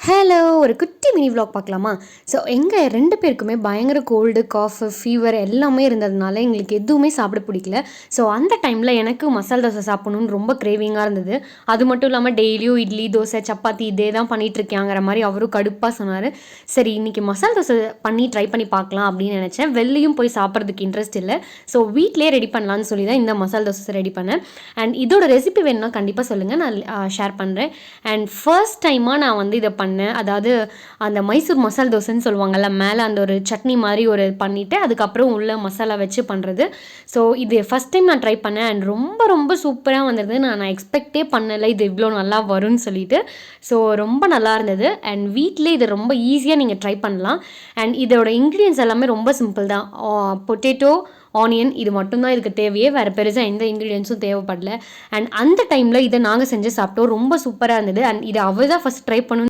Hello, ஒரு குட்டி mini vlog பார்க்கலாமா? ஸோ எங்கள் 2 பேருக்குமே பயங்கர கோல்டு, காஃப், ஃபீவர் எல்லாமே இருந்ததுனால எங்களுக்கு எதுவுமே சாப்பிட பிடிக்கல. ஸோ அந்த டைமில் எனக்கு மசால் தோசை சாப்பிடணுன்னு ரொம்ப கிரேவிங்காக இருந்தது. அது மட்டும் இல்லாமல் டெய்லியும் இட்லி, தோசை, சப்பாத்தி இதே தான் பண்ணிகிட்ருக்கியாங்கிற மாதிரி அவரும் கடுப்பாக சொன்னார். சரி, இன்றைக்கி மசால் தோசை ட்ரை பண்ணி பார்க்கலாம் அப்படின்னு நினச்சேன். வெளிலையும் போய் சாப்பிட்றதுக்கு இன்ட்ரெஸ்ட் இல்லை. ஸோ வீட்டிலே ரெடி பண்ணலான்னு சொல்லி தான் இந்த மசால் தோசை ரெடி பண்ணேன். அண்ட் இதோட ரெசிபி வேணும்னா கண்டிப்பாக சொல்லுங்கள், நான் ஷேர் பண்ணுறேன். அண்ட் ஃபர்ஸ்ட் டைமாக நான் வந்து இதை பண்ணேன். அதாவது அந்த மைசூர் மசால் தோசைன்னு சொல்லுவாங்கல்ல, மேலே அந்த ஒரு சட்னி மாதிரி ஒரு பண்ணிவிட்டு அதுக்கப்புறம் உள்ள மசாலா வச்சு பண்ணுறது. ஸோ இது ஃபஸ்ட் டைம் நான் ட்ரை பண்ணேன். அண்ட் ரொம்ப ரொம்ப சூப்பராக வந்தது. நான் எக்ஸ்பெக்டே பண்ணலை இது இவ்வளோ நல்லா வரும்னு சொல்லிட்டு. ஸோ ரொம்ப நல்லா இருந்தது. அண்ட் வீட்டிலே இது ரொம்ப ஈஸியாக நீங்கள் ட்ரை பண்ணலாம். அண்ட் இதோட இன்க்ரீடியன்ஸ் எல்லாமே ரொம்ப சிம்பிள் தான். பொட்டேட்டோ, ஆனியன் இது மட்டும்தான் இதுக்கு தேவையே, வேறு பெருசாக எந்த இன்க்ரீடியன்ஸும் தேவைப்படல. அண்ட் அந்த டைமில் இதை நாங்கள் செஞ்சு சாப்பிட்டோம். ரொம்ப சூப்பராக இருந்தது. அண்ட் இதை அவள் தான் ஃபஸ்ட் ட்ரை பண்ணணும்